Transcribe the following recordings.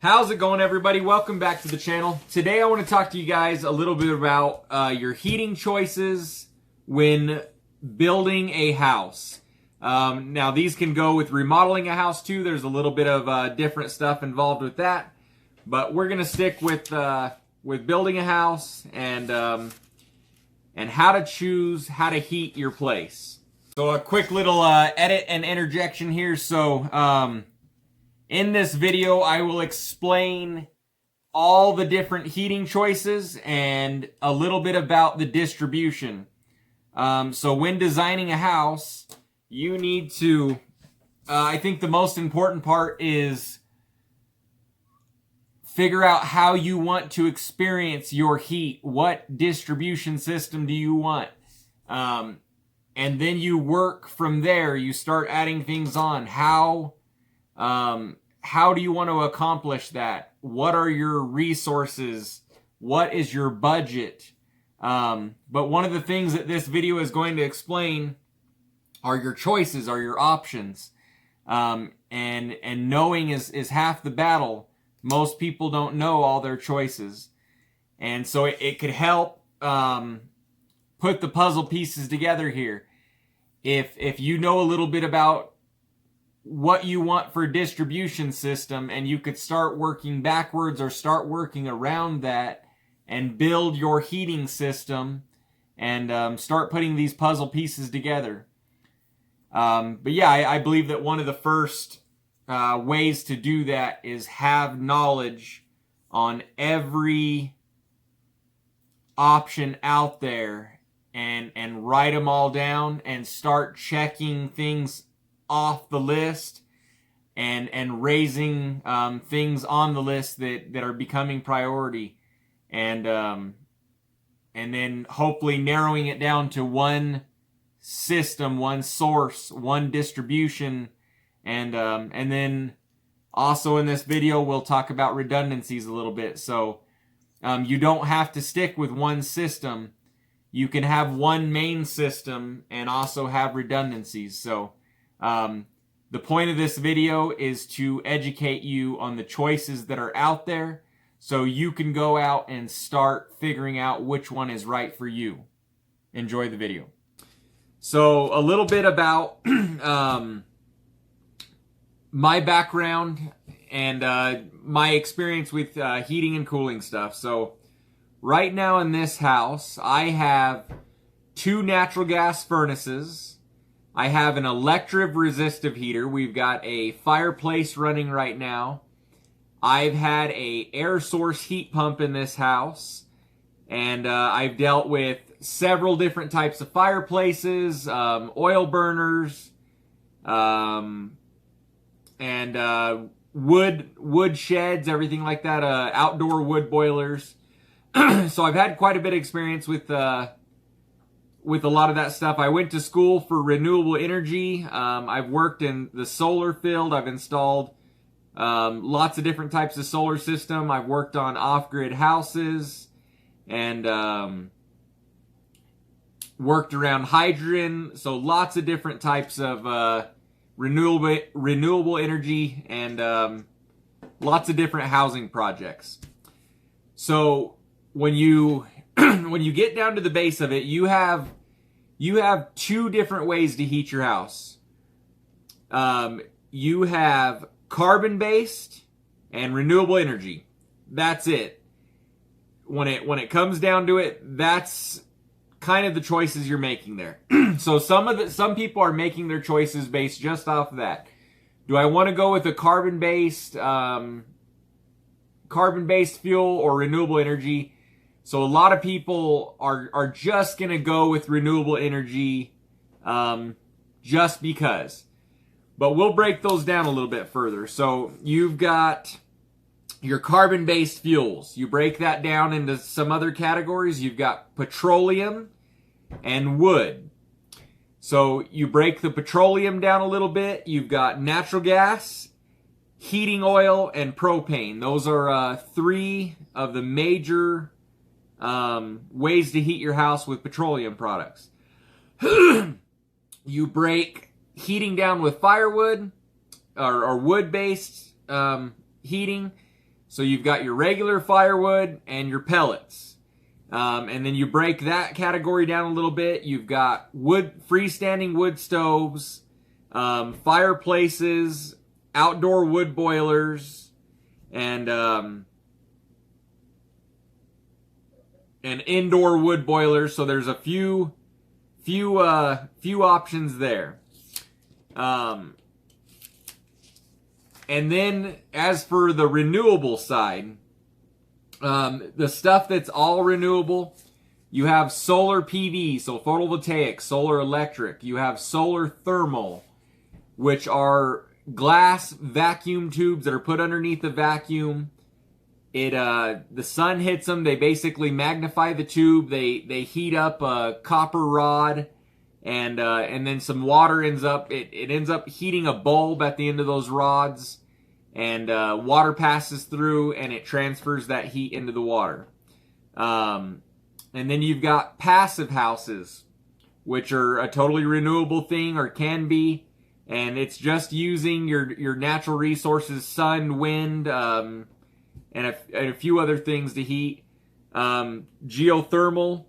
How's it going, everybody? Welcome back to the channel. Today I want to talk to you guys a little bit about your heating choices when building a house. Now these can go with remodeling a house too. There's a little bit of different stuff involved with that, but we're gonna stick with building a house and how to choose how to heat your place. So a quick little edit and interjection here. So in this video, I will explain all the different heating choices and a little bit about the distribution. So when designing a house, you need to, I think the most important part is figure out how you want to experience your heat. What distribution system do you want? And then you work from there. You start adding things on. How do you want to accomplish that? What are your resources? What is your budget? But one of the things that this video is going to explain are your choices, are your options. And knowing is half the battle. Most people don't know all their choices. And so it could help put the puzzle pieces together here. If you know a little bit about what you want for a distribution system, and you could start working backwards or start working around that and build your heating system and start putting these puzzle pieces together. But yeah, I believe that one of the first ways to do that is have knowledge on every option out there and write them all down and start checking things off the list and raising things on the list that are becoming priority, and then hopefully narrowing it down to one system, one source, one distribution, and then also in this video we'll talk about redundancies a little bit. So you don't have to stick with one system. You can have one main system and also have redundancies. So the point of this video is to educate you on the choices that are out there so you can go out and start figuring out which one is right for you. Enjoy the video. So a little bit about my background and my experience with heating and cooling stuff. So right now in this house, I have 2 natural gas furnaces. I have an electric resistive heater. We've got a Fireplace running right now. I've had a air source heat pump in this house. And I've dealt with several different types of fireplaces, oil burners, and wood sheds, everything like that, outdoor wood boilers. So I've had quite a bit of experience with a lot of that stuff. I went to school for renewable energy. I've worked in the solar field. I've installed lots of different types of solar system. I've worked on off-grid houses and worked around hydrogen. So lots of different types of renewable energy and lots of different housing projects. So when you when you get down to the base of it, you have 2 different ways to heat your house. You have carbon-based and renewable energy. That's it. When it comes down to it, that's kind of the choices you're making there. So some people are making their choices based just off of that. Do I want to go with a carbon-based fuel or renewable energy? So a lot of people are just going to go with renewable energy just because. But we'll break those down a little bit further. So you've got your carbon-based fuels. You break that down into some other categories. You've got petroleum and wood. So you break the petroleum down a little bit. You've got natural gas, heating oil, and propane. Those are 3 of the major ways to heat your house with petroleum products. You break heating down with firewood or wood-based heating. So you've got your regular firewood and your pellets. And then you break that category down a little bit. You've got freestanding wood stoves, fireplaces, outdoor wood boilers, and indoor wood boilers. So there's a few options there. And then as for the renewable side, the stuff that's all renewable, you have solar PV, so photovoltaic, solar electric. You have solar thermal, which are glass vacuum tubes that are put underneath the vacuum. The sun hits them, they basically magnify the tube, they heat up a copper rod, and then some water ends up heating a bulb at the end of those rods, and water passes through and it transfers that heat into the water. And then you've got passive houses, which are a totally renewable thing, or can be, and it's just using your natural resources, sun, wind, and a few other things to heat. Geothermal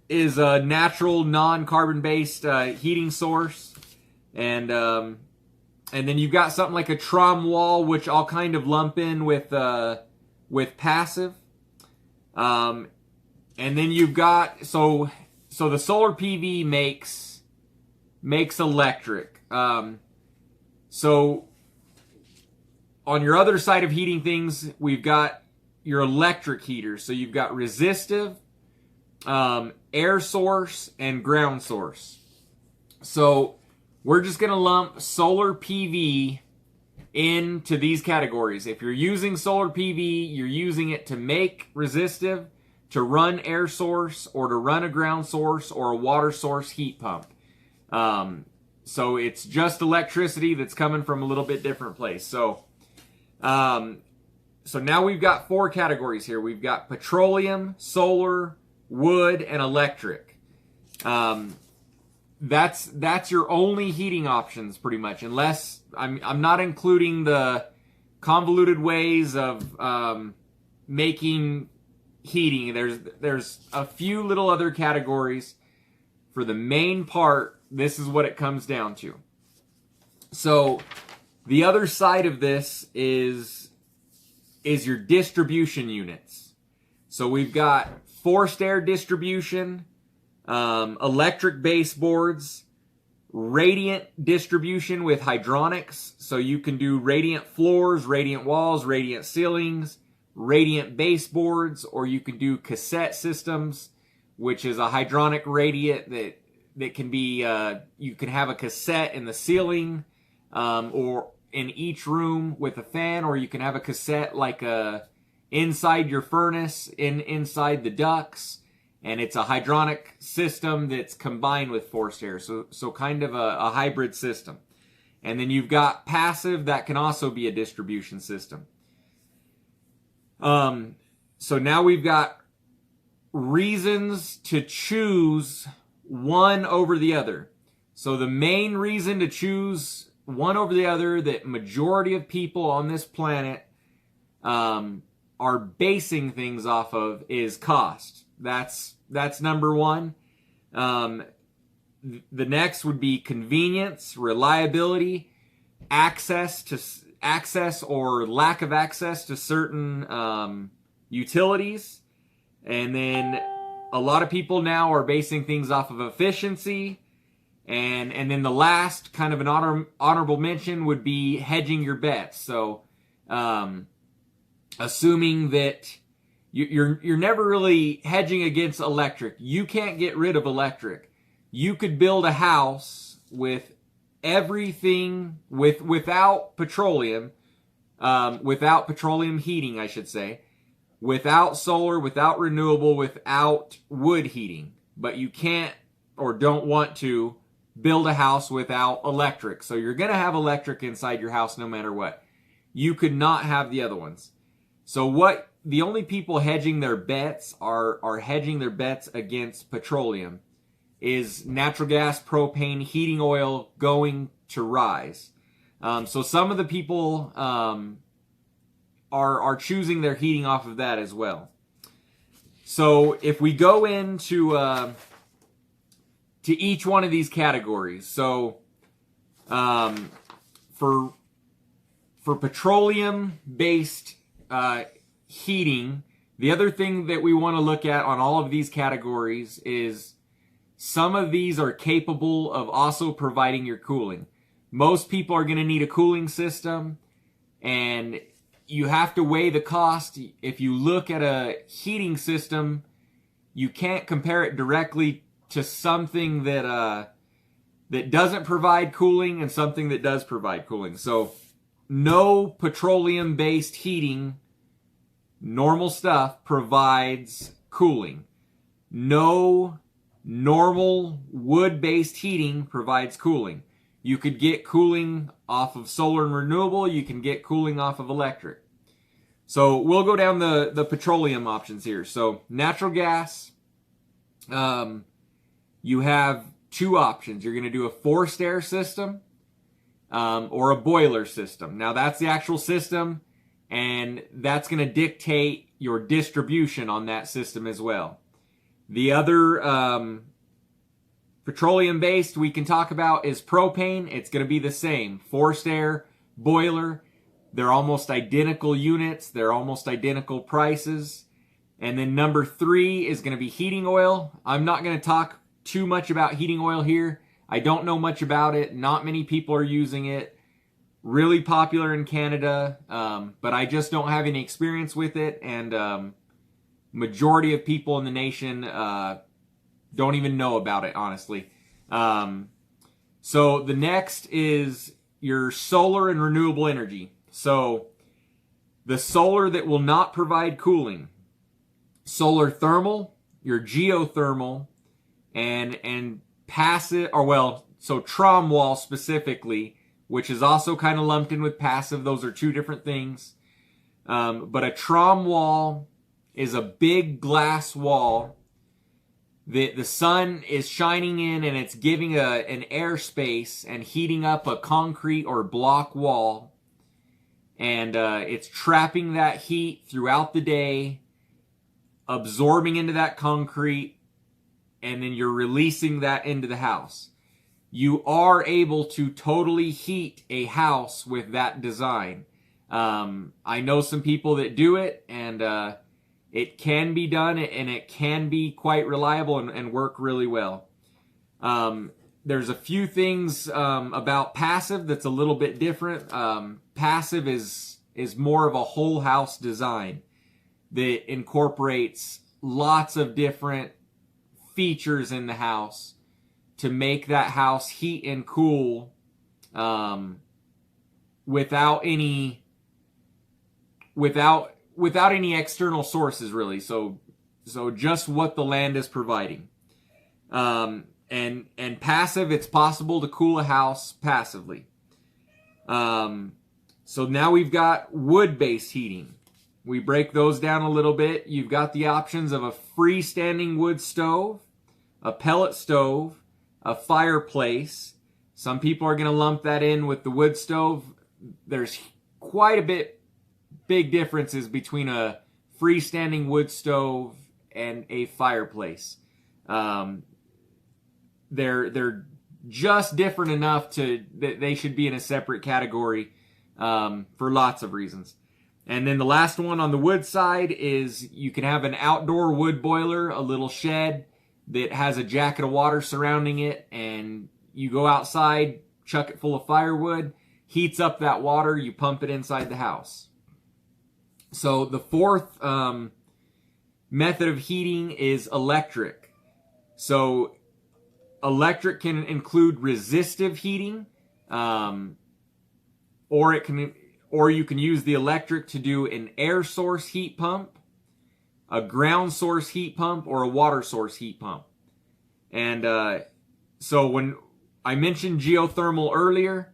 is a natural, non-carbon based heating source, and then you've got something like a trom wall, which I'll kind of lump in with passive. And then you've got so the solar PV makes electric. So on your other side of heating things, we've got your electric heaters. So you've got resistive, air source, and ground source. So we're just going to lump solar PV into these categories. If you're using solar PV, you're using it to make resistive, to run air source, or to run a ground source or a water source heat pump. So it's just electricity that's coming from a little bit different place. So now we've got 4 categories here. We've got petroleum, solar, wood, and electric. That's your only heating options pretty much, unless I'm not including the convoluted ways of making heating. There's a few little other categories. For the main part, this is what it comes down to. So the other side of this is your distribution units. So we've got forced air distribution, electric baseboards, radiant distribution with hydronics. So you can do radiant floors, radiant walls, radiant ceilings, radiant baseboards, or you can do cassette systems, which is a hydronic radiant that can be, you can have a cassette in the ceiling, or in each room with a fan, or you can have a cassette like inside your furnace, inside the ducts, and it's a hydronic system that's combined with forced air, so kind of a hybrid system. And then you've got passive, that can also be a distribution system. So now we've got reasons to choose one over the other. So the main reason to choose one over the other that majority of people on this planet are basing things off of is cost. That's number one. The next would be convenience, reliability, access or lack of access to certain utilities. And then a lot of people now are basing things off of efficiency. And then the last kind of an honorable mention would be hedging your bets. So assuming that you're never really hedging against electric. You can't get rid of electric. You could build a house with everything without petroleum heating, I should say, without solar, without renewable, without wood heating. But you can't or don't want to build a house without electric. So you're going to have electric inside your house no matter what. You could not have the other ones. So the only people hedging their bets are hedging their bets against petroleum is natural gas, propane, heating oil going to rise. So some of the people are choosing their heating off of that as well. So if we go into to each one of these categories, so for petroleum-based heating, the other thing that we want to look at on all of these categories is some of these are capable of also providing your cooling. Most people are going to need a cooling system, and you have to weigh the cost. If you look at a heating system, you can't compare it directly to something that that doesn't provide cooling and something that does provide cooling. So no petroleum-based heating, normal stuff, provides cooling. No normal wood-based heating provides cooling. You could get cooling off of solar and renewable. You can get cooling off of electric. So we'll go down the petroleum options here. So natural gas, you have two options. You're going to do a forced air system or a boiler system. Now that's the actual system, and that's going to dictate your distribution on that system as well. The other petroleum-based we can talk about is propane. It's going to be the same. Forced air, boiler. They're almost identical units. They're almost identical prices. And then number 3 is going to be heating oil. I'm not going to talk too much about heating oil here. I don't know much about it. Not many people are using it. Really popular in Canada, but I just don't have any experience with it. And majority of people in the nation don't even know about it, honestly. So the next is your solar and renewable energy. So the solar that will not provide cooling, solar thermal, your geothermal, and passive, or well, so trom wall specifically, which is also kind of lumped in with passive. Those are two different things. But a trom wall is a big glass wall that the sun is shining in, and it's giving an air space and heating up a concrete or block wall. And it's trapping that heat throughout the day, absorbing into that concrete, and then you're releasing that into the house. You are able to totally heat a house with that design. I know some people that do it, and it can be done, and it can be quite reliable and work really well. There's a few things about passive that's a little bit different. Passive is more of a whole house design that incorporates lots of different features in the house to make that house heat and cool without any external sources, really. So just what the land is providing. And passive, it's possible to cool a house passively. So now we've got wood-based heating. We break those down a little bit. You've got the options of a freestanding wood stove, a pellet stove, a fireplace. Some people are going to lump that in with the wood stove. There's quite a bit big differences between a freestanding wood stove and a fireplace. They're just different enough that they should be in a separate category for lots of reasons. And then the last one on the wood side is you can have an outdoor wood boiler, a little shed that has a jacket of water surrounding it, and you go outside, chuck it full of firewood, heats up that water, you pump it inside the house. So the fourth method of heating is electric. So electric can include resistive heating, or you can use the electric to do an air source heat pump, a ground source heat pump, or a water source heat pump. And so when I mentioned geothermal earlier,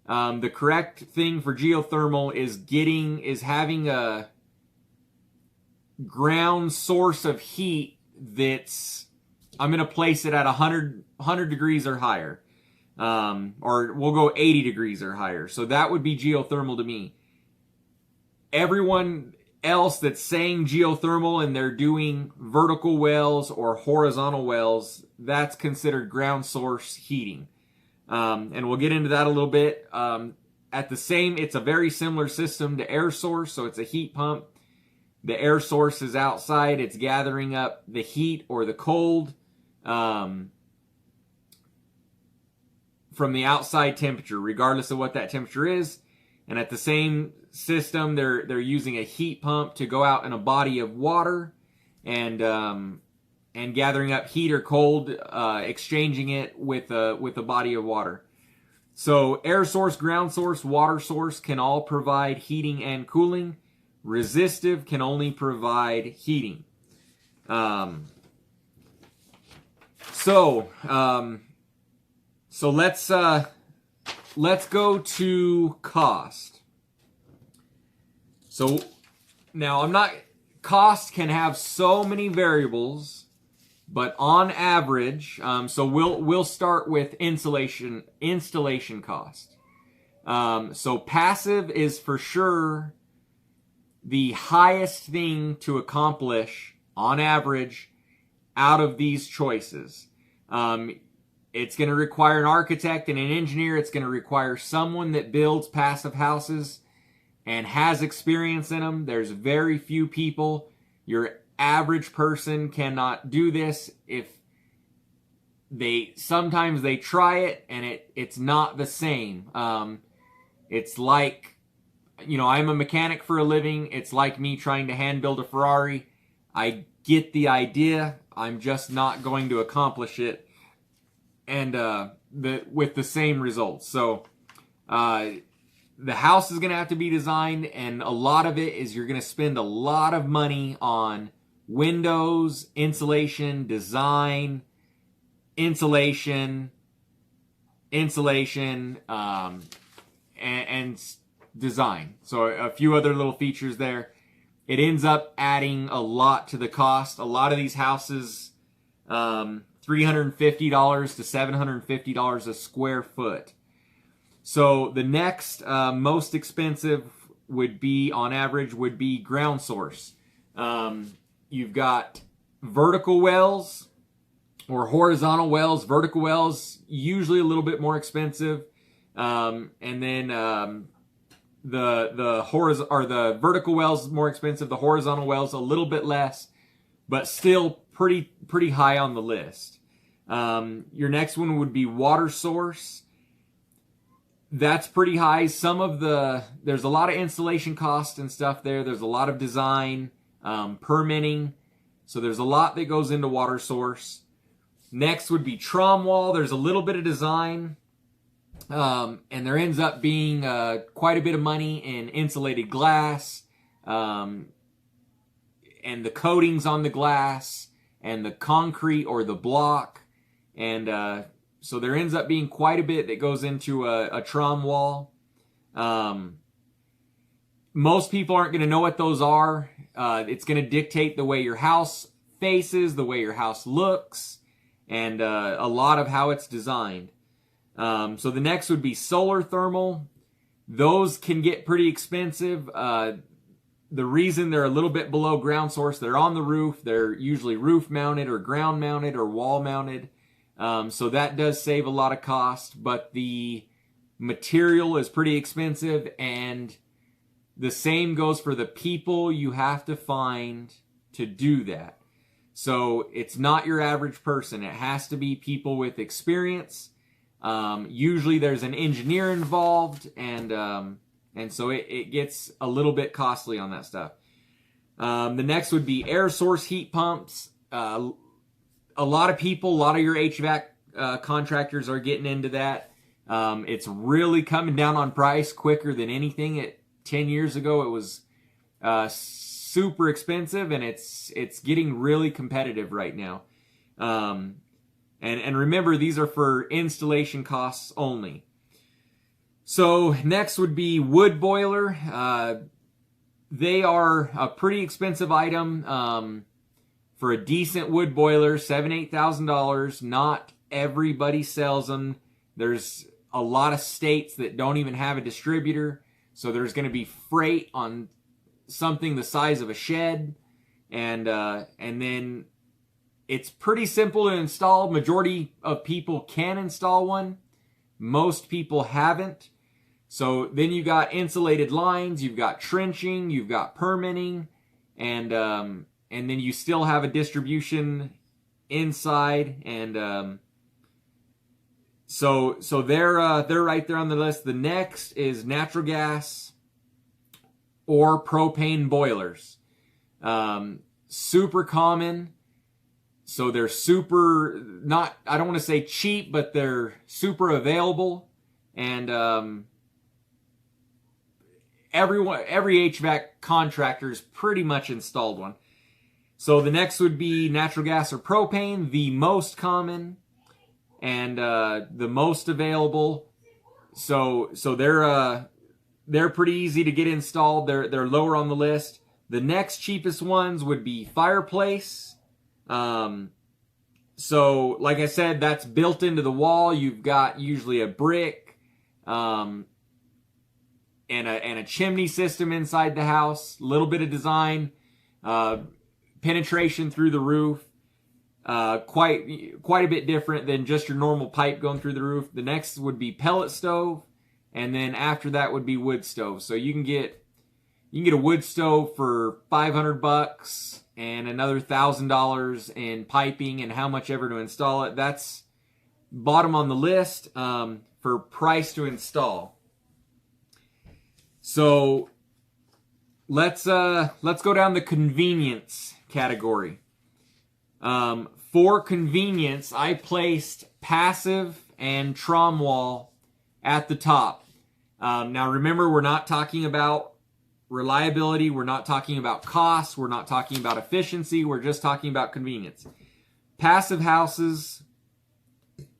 the correct thing for geothermal is having a ground source of heat that's, I'm going to place it at 100 degrees or higher. Or we'll go 80 degrees or higher. So that would be geothermal to me. everyone else that's saying geothermal and they're doing vertical wells or horizontal wells, that's considered ground source heating. And we'll get into that a little bit. It's a very similar system to air source, so it's a heat pump. The air source is outside. It's gathering up the heat or the cold from the outside temperature, regardless of what that temperature is. And at the same system, they're using a heat pump to go out in a body of water and gathering up heat or cold, exchanging it with a body of water. So air source, ground source, water source can all provide heating and cooling. Resistive can only provide heating. So let's go to cost. So now cost can have so many variables, but on average, so we'll start with installation cost. So passive is for sure the highest thing to accomplish on average out of these choices. It's going to require an architect and an engineer. It's going to require someone that builds passive houses and has experience in them. There's very few people. Your average person cannot do this. If sometimes they try it and it's not the same. It's like, I'm a mechanic for a living. It's like me trying to hand build a Ferrari. I get the idea. I'm just not going to accomplish it and with the same results. So the house is going to have to be designed, and a lot of it is you're going to spend a lot of money on windows, insulation, design, insulation, and design. So a few other little features there. It ends up adding a lot to the cost. A lot of these houses, $350 to $750 a square foot. So the next most expensive would be, on average, would be ground source. You've got vertical wells or horizontal wells. Vertical wells, usually a little bit more expensive. And then the vertical wells more expensive. The horizontal wells a little bit less, but still pretty high on the list. Your next one would be water source. That's pretty high. There's a lot of installation costs and stuff there. There's a lot of design, permitting. So there's a lot that goes into water source. Next would be trom wall. There's a little bit of design. And there ends up being quite a bit of money in insulated glass, and the coatings on the glass, and the concrete or the block. And so there ends up being quite a bit that goes into a trom wall. Most people aren't going to know what those are. It's going to dictate the way your house faces, the way your house looks, and a lot of how it's designed. So the next would be solar thermal. Those can get pretty expensive. The reason they're a little bit below ground source, they're on the roof. They're usually roof mounted or ground mounted or wall mounted. So that does save a lot of cost, but the material is pretty expensive, and the same goes for the people you have to find to do that. So it's not your average person. It has to be people with experience. Usually there's an engineer involved, and so it gets a little bit costly on that stuff. The next would be air source heat pumps. A lot of your HVAC contractors are getting into that. It's really coming down on price quicker than anything. 10 years ago, it was super expensive, and it's getting really competitive right now. And remember, these are for installation costs only. So next would be wood boiler. They are a pretty expensive item. For a decent wood boiler, $7,000-$8,000. Not everybody sells them. There's a lot of states that don't even have a distributor. So there's going to be freight on something the size of a shed, and then it's pretty simple to install. Majority of people can install one. Most people haven't. So then you got insulated lines, you've got trenching, you've got permitting, and then you still have a distribution inside, and so they're right there on the list. The next is natural gas or propane boilers. Super common. So they're super, not, I don't want to say cheap, but they're super available. And every HVAC contractor's pretty much installed one. So the next would be natural gas or propane, the most common and the most available. So they're pretty easy to get installed. They're lower on the list. The next cheapest ones would be Fireplace. So like I said, that's built into the wall. You've got usually a brick, and a chimney system inside the house, a little bit of design, penetration through the roof, quite a bit different than just your normal pipe going through the roof. The next would be pellet stove, and then after that would be wood stove. So you can get a wood stove for $500 and another $1,000 in piping and how much ever to install it. That's bottom on the list for price to install. So let's go down the convenience category. For convenience, I placed passive and trom wall at the top. Now remember, we're not talking about reliability, we're not talking about cost, we're not talking about efficiency, we're just talking about convenience. Passive houses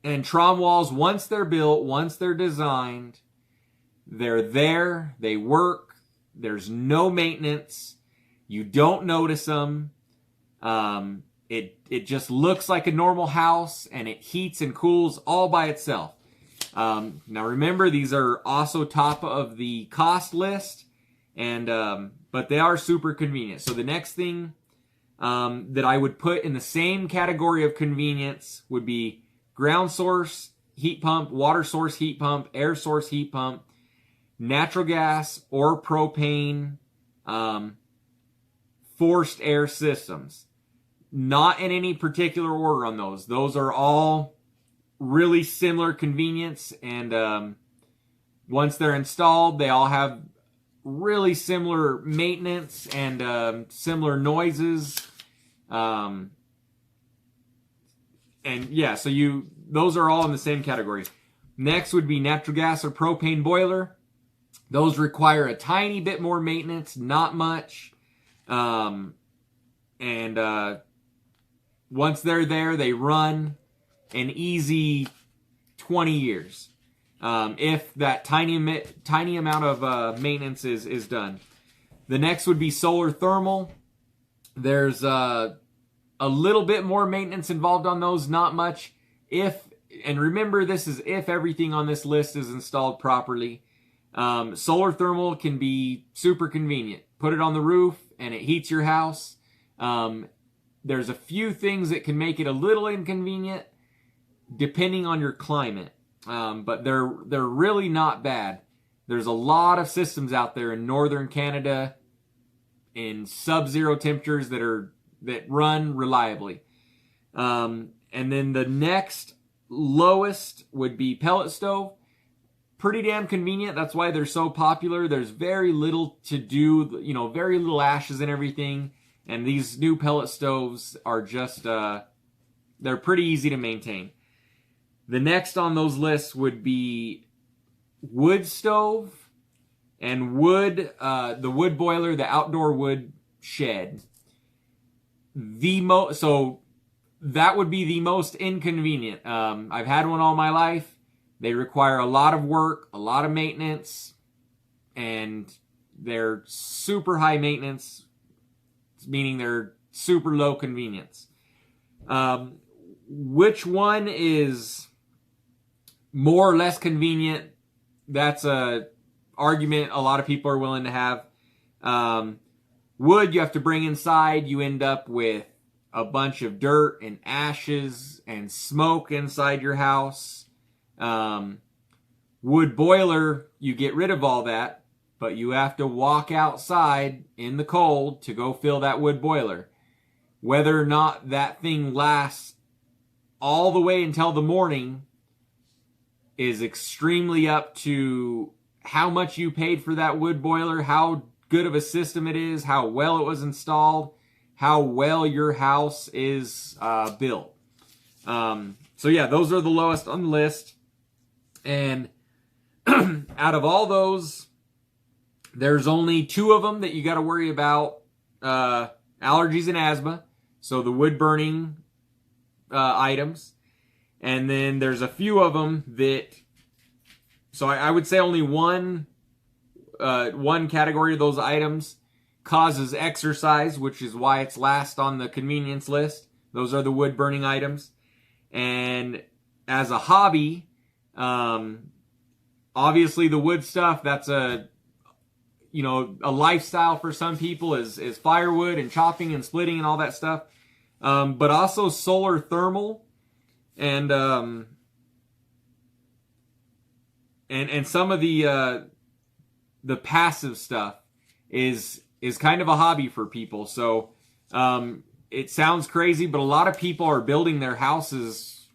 and trom walls, once they're built, once they're designed, they're there, they work, there's no maintenance, you don't notice them, it just looks like a normal house, and it heats and cools all by itself. Now remember, these are also top of the cost list, and but they are super convenient. So the next thing that I would put in the same category of convenience would be ground source heat pump, water source heat pump, air source heat pump, natural gas or propane, forced air systems. Not in any particular order on those. Those are all really similar convenience, and once they're installed, they all have really similar maintenance and similar noises. And yeah, so those are all in the same category. Next would be natural gas or propane boiler. Those require a tiny bit more maintenance, not much. Once they're there, they run an easy 20 years. If that tiny amount of maintenance is done. The next would be solar thermal. There's a little bit more maintenance involved on those, not much. And remember, this is if everything on this list is installed properly. Solar thermal can be super convenient. Put it on the roof and it heats your house. There's a few things that can make it a little inconvenient depending on your climate. But they're really not bad. There's a lot of systems out there in northern Canada in sub-zero temperatures that run reliably. And then the next lowest would be pellet stove. Pretty damn convenient. That's why they're so popular. There's very little to do, very little ashes and everything. And these new pellet stoves are just, they're pretty easy to maintain. The next on those lists would be wood stove and the wood boiler, the outdoor wood shed. So that would be the most inconvenient. I've had one all my life. They require a lot of work, a lot of maintenance, and they're super high maintenance, meaning they're super low convenience. Which one is more or less convenient? That's a argument a lot of people are willing to have. Wood you have to bring inside. You end up with a bunch of dirt and ashes and smoke inside your house. Wood boiler, you get rid of all that, but you have to walk outside in the cold to go fill that wood boiler. Whether or not that thing lasts all the way until the morning is extremely up to how much you paid for that wood boiler, how good of a system it is, how well it was installed, how well your house is built. So yeah, those are the lowest on the list. And out of all those, there's only 2 of them that you got to worry about allergies and asthma. So the wood burning items. And then there's a few of them that, so I would say only one category of those items causes exercise, which is why it's last on the convenience list. Those are the wood burning items. And as a hobby, obviously the wood stuff, that's a lifestyle for some people is firewood and chopping and splitting and all that stuff. But also solar thermal and some of the passive stuff is kind of a hobby for people. So it sounds crazy, but a lot of people are building their houses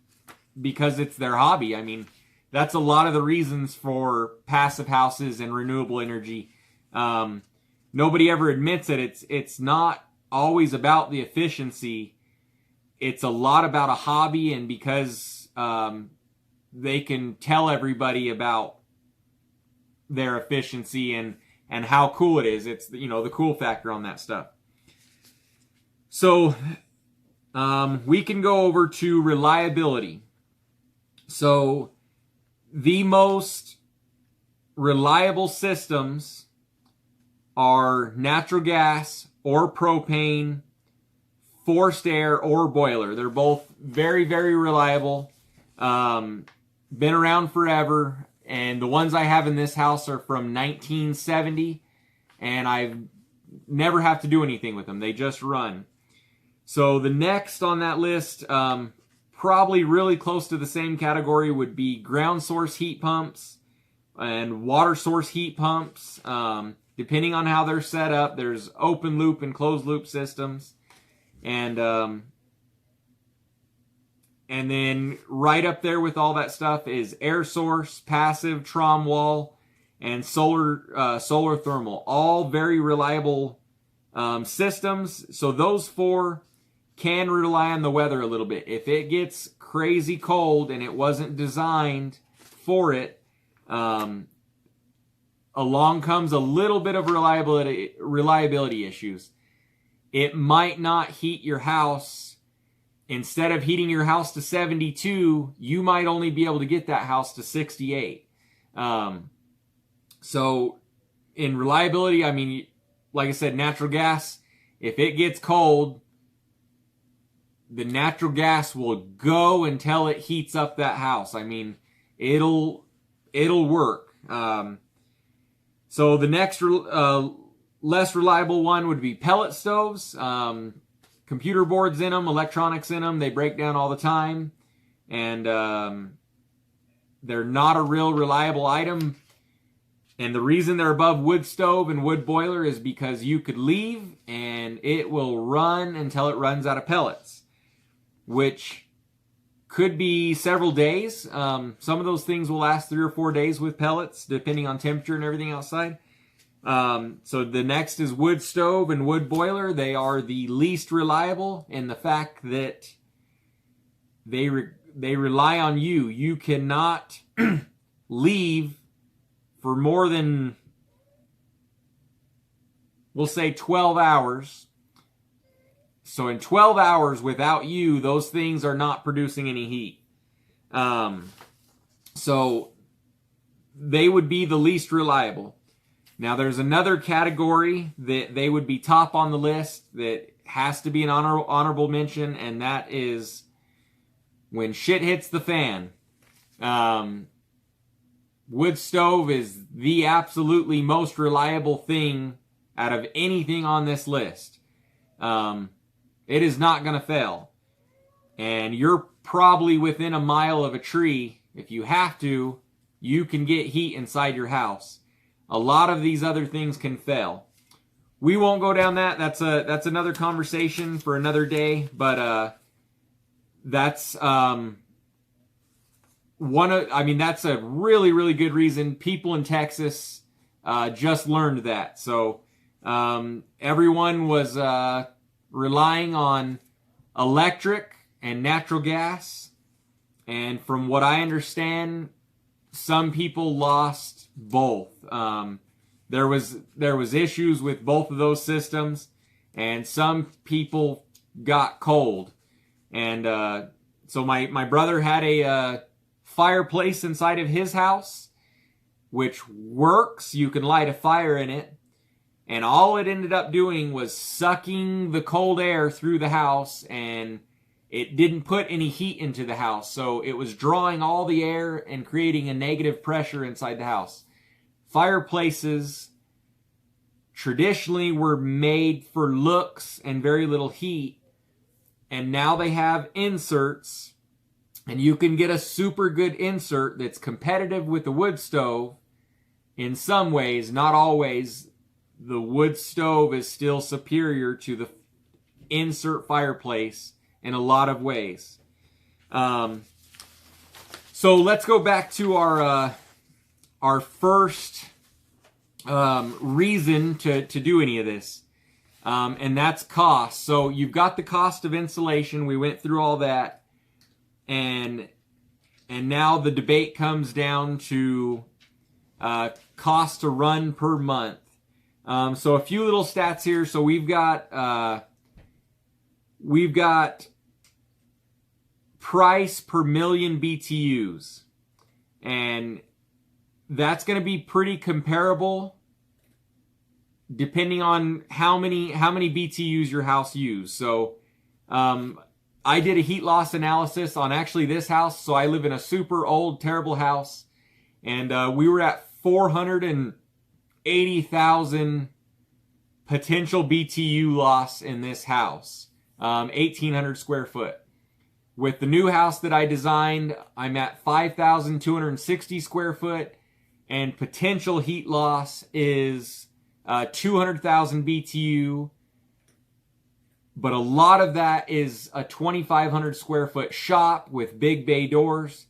because it's their hobby. I mean, that's a lot of the reasons for passive houses and renewable energy. Nobody ever admits it. It's not always about the efficiency. It's a lot about a hobby, and because they can tell everybody about their efficiency and how cool it is. It's, the cool factor on that stuff. So we can go over to reliability. So the most reliable systems are natural gas or propane, forced air or boiler. They're both very, very reliable. Been around forever. And the ones I have in this house are from 1970. And I've never have to do anything with them. They just run. So the next on that list, probably really close to the same category, would be ground source heat pumps and water source heat pumps. Depending on how they're set up, there's open loop and closed loop systems. And then right up there with all that stuff is air source, passive, trom wall, and solar thermal. All very reliable systems. So those 4 can rely on the weather a little bit. If it gets crazy cold and it wasn't designed for it, along comes a little bit of reliability issues. It might not heat your house. Instead of heating your house to 72, you might only be able to get that house to 68. So in reliability, I mean, like I said, natural gas, if it gets cold, the natural gas will go until it heats up that house. I mean, it'll work. So the next less reliable one would be pellet stoves. Computer boards in them, electronics in them. They break down all the time. And they're not a real reliable item. And the reason they're above wood stove and wood boiler is because you could leave and it will run until it runs out of pellets, which could be several days. Some of those things will last 3 or 4 days with pellets, depending on temperature and everything outside. So the next is wood stove and wood boiler. They are the least reliable in the fact that they rely on you. You cannot leave for more than, we'll say 12 hours. So in 12 hours without you, those things are not producing any heat. So they would be the least reliable. Now there's another category that they would be top on the list that has to be an honorable mention, and that is when shit hits the fan. Wood stove is the absolutely most reliable thing out of anything on this list. It is not going to fail. And you're probably within a mile of a tree. If you have to, you can get heat inside your house. A lot of these other things can fail. We won't go down that. That's another conversation for another day. But that's that's a really, really good reason. People in Texas just learned that. So everyone was relying on electric and natural gas. And from what I understand, some people lost both. There was issues with both of those systems, and some people got cold. And so my brother had a fireplace inside of his house, which works. You can light a fire in it. And all it ended up doing was sucking the cold air through the house, and it didn't put any heat into the house. So it was drawing all the air and creating a negative pressure inside the house. Fireplaces traditionally were made for looks and very little heat. And now they have inserts, and you can get a super good insert that's competitive with the wood stove in some ways, not always. The wood stove is still superior to the insert fireplace in a lot of ways. So let's go back to our first reason to do any of this. And that's cost. So you've got the cost of insulation. We went through all that. And now the debate comes down to cost to run per month. So a few little stats here. So we've got price per million BTUs. And that's going to be pretty comparable depending on how many BTUs your house used. So I did a heat loss analysis on actually this house. So I live in a super old, terrible house. And we were at 480,000 potential BTU loss in this house. 1,800 square foot. With the new house that I designed, I'm at 5,260 square foot. And potential heat loss is 200,000 BTU. But a lot of that is a 2,500 square foot shop with big bay doors.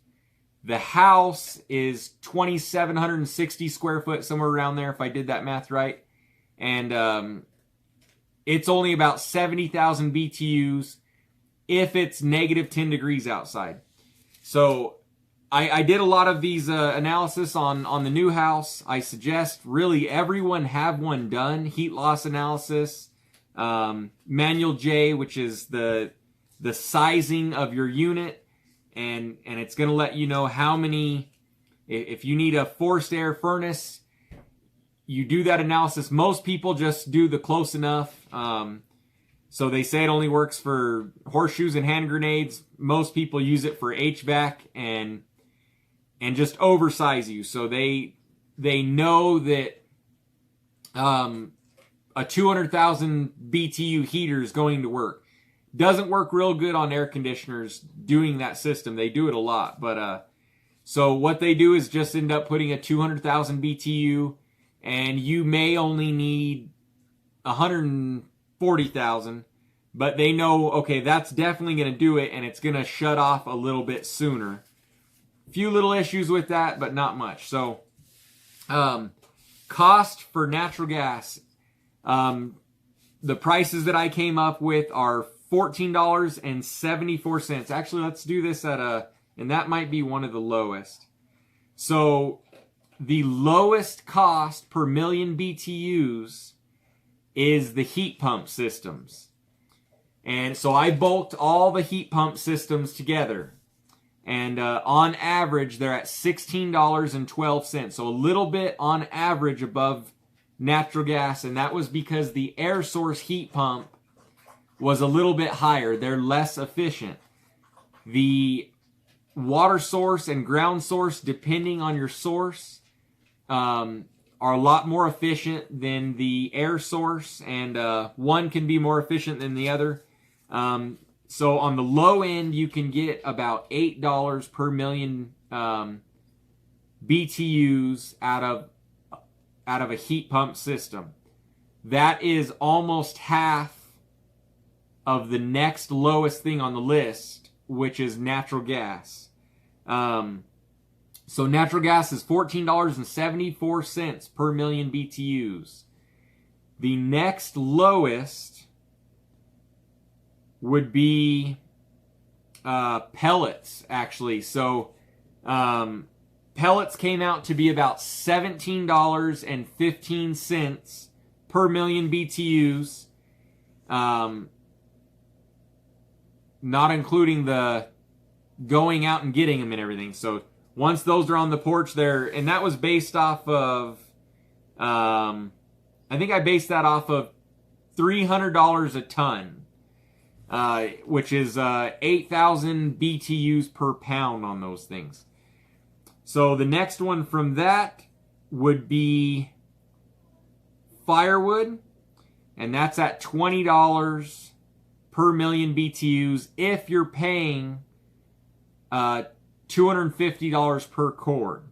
The house is 2,760 square foot, somewhere around there, if I did that math right. And it's only about 70,000 BTUs if it's negative 10 degrees outside. So I did a lot of these analysis on the new house. I suggest really everyone have one done. Heat loss analysis. Manual J, which is the sizing of your unit. And it's going to let you know how many, if you need a forced air furnace, you do that analysis. Most people just do the close enough. So they say it only works for horseshoes and hand grenades. Most people use it for HVAC and just oversize you. So they know that a 200,000 BTU heater is going to work. Doesn't work real good on air conditioners doing that system. They do it a lot. But so what they do is just end up putting a 200,000 BTU, and you may only need 140,000. But they know, okay, that's definitely going to do it, and it's going to shut off a little bit sooner. Few little issues with that, but not much. So cost for natural gas. The prices that I came up with are $14.74. Actually, let's do this and that might be one of the lowest. So the lowest cost per million BTUs is the heat pump systems. And so I bulked all the heat pump systems together. And on average, they're at $16.12. So a little bit on average above natural gas. And that was because the air source heat pump was a little bit higher. They're less efficient. The water source and ground source, depending on your source, are are a lot more efficient than the air source, and one can be more efficient than the other. So on the low end, you can get about $8 per million BTUs out of a heat pump system. That is almost half of the next lowest thing on the list, which is natural gas. So natural gas is $14.74 per million BTUs. The next lowest would be pellets, actually. So pellets came out to be about $17.15 per million BTUs, not including the going out and getting them and everything. So once those are on the porch there, and that was based off of, I think I based that off of $300 a ton, which is 8,000 BTUs per pound on those things. So the next one from that would be Firewood, and that's at $20 per million BTUs if you're paying $250 per cord.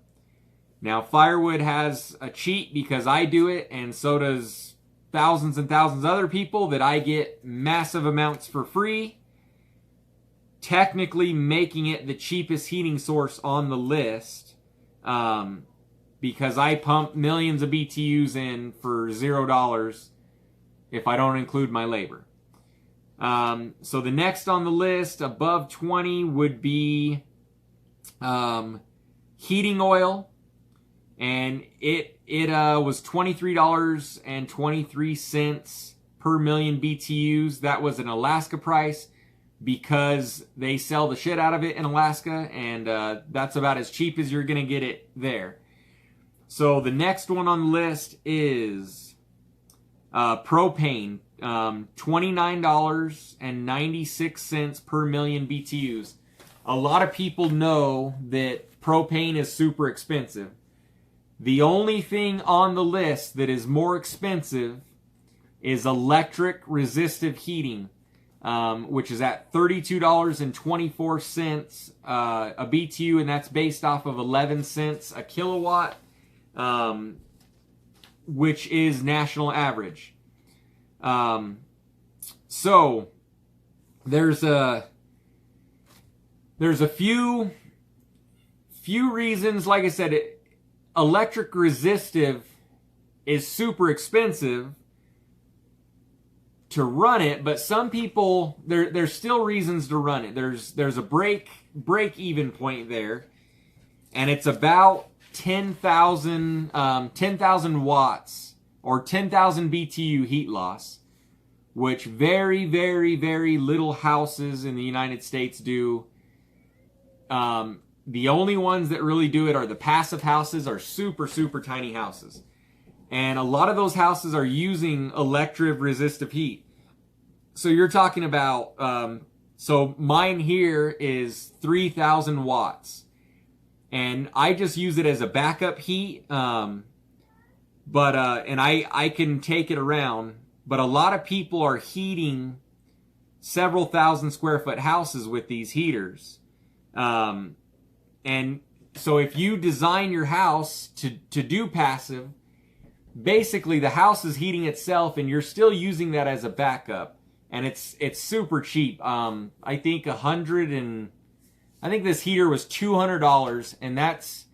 Now, Firewood has a cheat because I do it, and so does thousands and thousands of other people, that I get massive amounts for free, technically making it the cheapest heating source on the list, because I pump millions of BTUs in for $0 if I don't include my labor. So the next on the list above 20 would be heating oil, and it was $23.23 per million BTUs. That was an Alaska price because they sell the shit out of it in Alaska, and that's about as cheap as you're gonna get it there. So the next one on the list is propane, $29.96 per million BTUs. A lot of people know that propane is super expensive. The only thing on the list that is more expensive is electric resistive heating, which is at $32.24 a BTU, and that's based off of 11 cents a kilowatt, which is national average. So there's a few reasons. Like I said, electric resistive is super expensive to run it, but some people, there's still reasons to run it. There's a break even point there, and it's about 10,000 watts or 10,000 BTU heat loss, which very, very, very little houses in the United States do. The only ones that really do it are the passive houses, are super, super tiny houses. And a lot of those houses are using electric resistive heat. So you're talking about, so mine here is 3,000 watts. And I just use it as a backup heat. And I can take it around. But a lot of people are heating several thousand square foot houses with these heaters. And so if you design your house to do passive, basically the house is heating itself and you're still using that as a backup. And it's super cheap. I think this heater was $200, and that's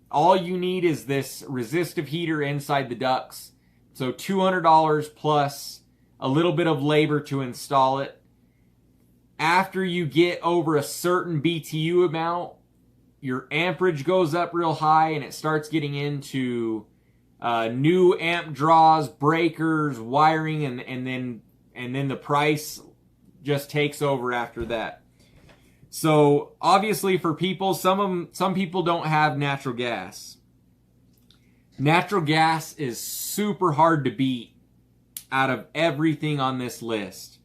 all you need is this resistive heater inside the ducts. So $200 plus a little bit of labor to install it. After you get over a certain BTU amount, your amperage goes up real high, and it starts getting into new amp draws, breakers, wiring, and then the price just takes over after that. So obviously for people, some people don't have natural gas. Natural gas is super hard to beat out of everything on this list.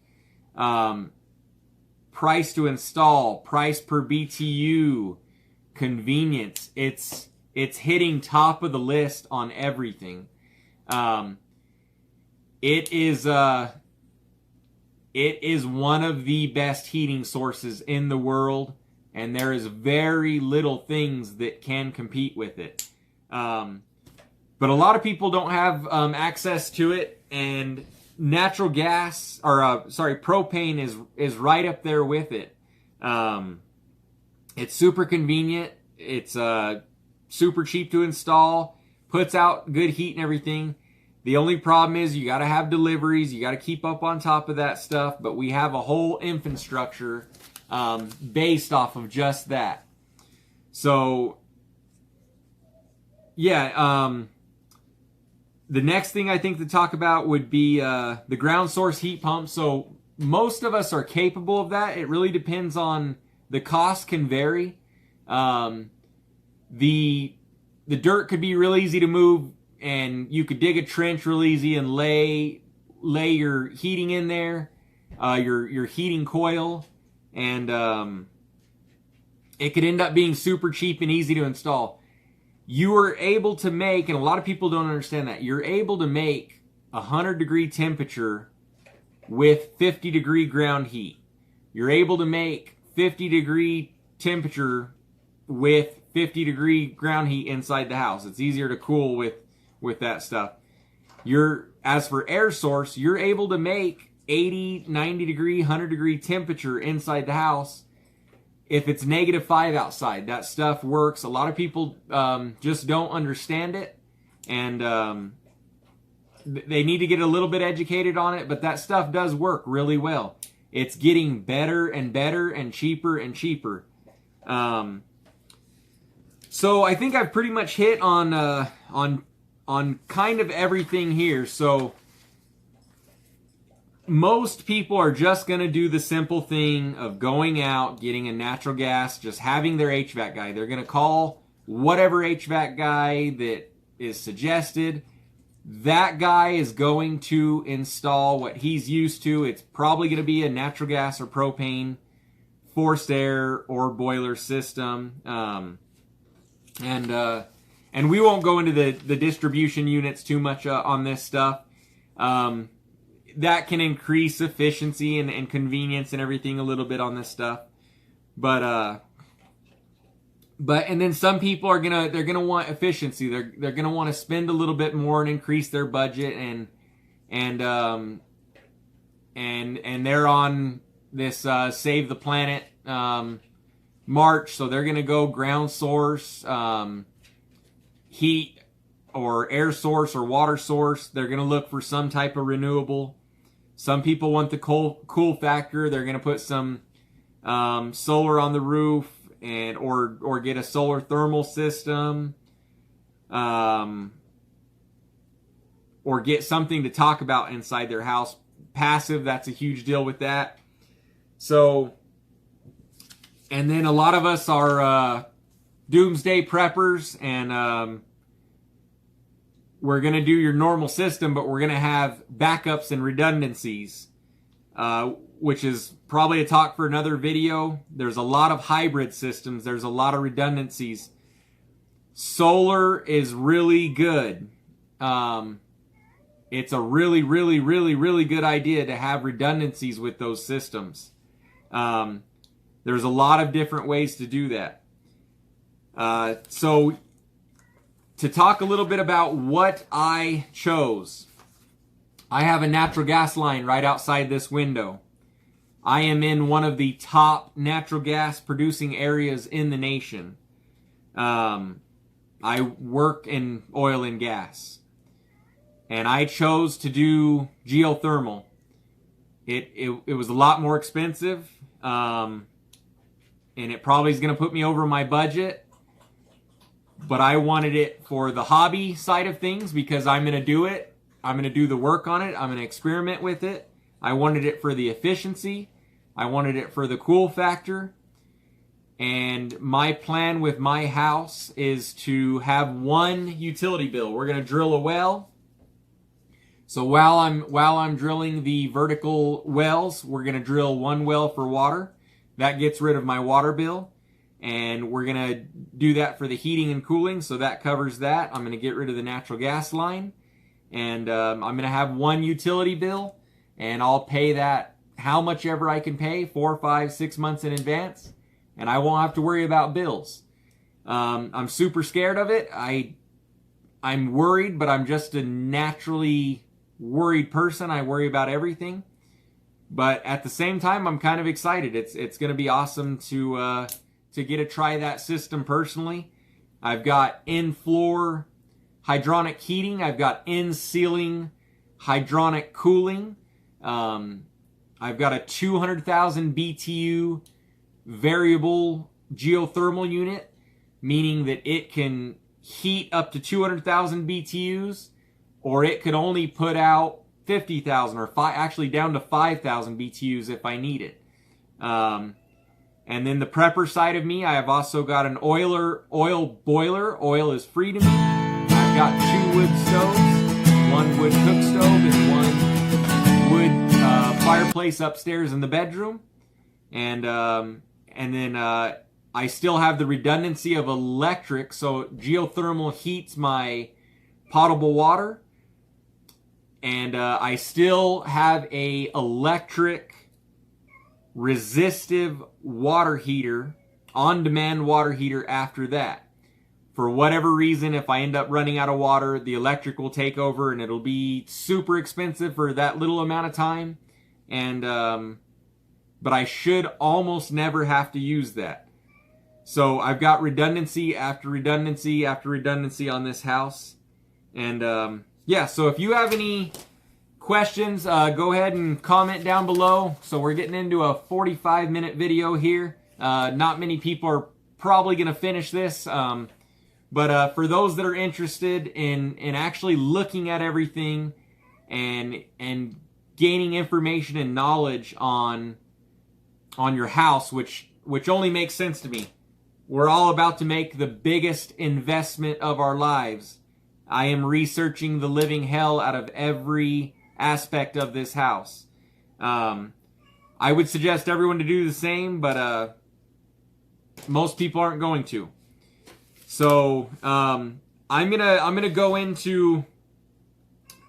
Price to install, price per BTU, convenience. It's It's hitting top of the list on everything. It is one of the best heating sources in the world, and there is very little things that can compete with it. But a lot of people don't have access to it, and natural gas, or propane is right up there with it. It's super convenient. It's super cheap to install, puts out good heat and everything. The only problem is you got to have deliveries. You got to keep up on top of that stuff. But we have a whole infrastructure based off of just that. So, yeah. The next thing I think to talk about would be the ground source heat pump. So most of us are capable of that. It really depends on the cost can vary. The dirt could be real easy to move, and you could dig a trench real easy and lay your heating in there, your heating coil, and it could end up being super cheap and easy to install. You are able to make, and a lot of people don't understand that, you're able to make 100-degree temperature with 50-degree ground heat. You're able to make 50-degree temperature with 50-degree ground heat inside the house. It's easier to cool with that stuff. As for air source, you're able to make 80, 90-degree, 100-degree temperature inside the house if it's -5 outside. That stuff works. A lot of people just don't understand it, and they need to get a little bit educated on it, but that stuff does work really well. It's getting better and better and cheaper and cheaper. So I think I've pretty much hit on kind of everything here. So most people are just going to do the simple thing of going out, getting a natural gas, just having their HVAC guy. They're going to call whatever HVAC guy that is suggested. That guy is going to install what he's used to. It's probably going to be a natural gas or propane forced air or boiler system. And we won't go into the distribution units too much on this stuff. That can increase efficiency and convenience and everything a little bit on this stuff. But and then some people are they're gonna want efficiency. They're gonna want to spend a little bit more and increase their budget, and they're on this Save the Planet march, so they're gonna go ground source, heat or air source or water source. They're gonna look for some type of renewable. Some people want the cool factor. They're gonna put some solar on the roof, and or get a solar thermal system, or get something to talk about inside their house. Passive, that's a huge deal with that. So, and then a lot of us are doomsday preppers, and we're going to do your normal system, but we're going to have backups and redundancies, which is probably a talk for another video. There's a lot of hybrid systems. There's a lot of redundancies. Solar is really good. It's a really, really, really, really good idea to have redundancies with those systems. There's a lot of different ways to do that. So to talk a little bit about what I chose, I have a natural gas line right outside this window. I am in one of the top natural gas producing areas in the nation. I work in oil and gas, and I chose to do geothermal. It was a lot more expensive, and it probably is going to put me over my budget. But I wanted it for the hobby side of things because I'm going to do it. I'm going to do the work on it. I'm going to experiment with it. I wanted it for the efficiency. I wanted it for the cool factor. And my plan with my house is to have one utility bill. We're going to drill a well. So while I'm drilling the vertical wells, we're going to drill one well for water. That gets rid of my water bill. and we're gonna do that for the heating and cooling, so that covers that. I'm gonna get rid of the natural gas line, and I'm gonna have one utility bill, and I'll pay that how much ever I can pay, 4, 5, 6 months in advance, and I won't have to worry about bills. I'm super scared of it. I'm worried, but I'm just a naturally worried person. I worry about everything. But at the same time, I'm kind of excited. It's going to be awesome to get to try that system personally. I've got in-floor hydronic heating. I've got in-ceiling hydronic cooling. I've got a 200,000 BTU variable geothermal unit, meaning that it can heat up to 200,000 BTUs, or it could only put out 50,000, or actually down to 5,000 BTUs if I need it. And then the prepper side of me, I have also got an oil boiler. Oil is free to me. I've got 2 wood stoves, 1 wood cook stove and 1 wood fireplace upstairs in the bedroom. And then I still have the redundancy of electric, so geothermal heats my potable water. And I still have a electric resistive water heater, on-demand water heater after that. For whatever reason, if I end up running out of water, the electric will take over, and it'll be super expensive for that little amount of time. And but I should almost never have to use that. So I've got redundancy after redundancy after redundancy on this house. And yeah, so if you have any questions, go ahead and comment down below. So we're getting into a 45-minute video here. Not many people are probably going to finish this. But for those that are interested in actually looking at everything and gaining information and knowledge on your house, which only makes sense to me. We're all about to make the biggest investment of our lives. I am researching the living hell out of every aspect of this house. I would suggest everyone to do the same, but most people aren't going to. So I'm gonna go into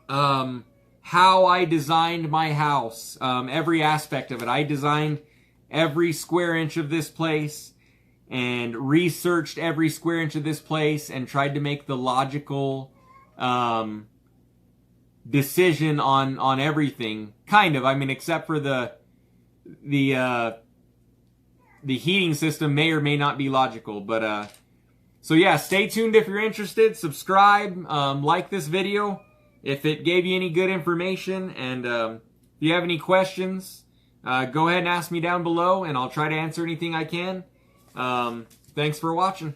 how I designed my house, every aspect of it. I designed every square inch of this place and researched every square inch of this place and tried to make the logical decision on everything, kind of. I mean, except for the heating system may or may not be logical. But so yeah, stay tuned if you're interested. Subscribe, like this video if it gave you any good information, and if you have any questions, go ahead and ask me down below, and I'll try to answer anything I can. Thanks for watching.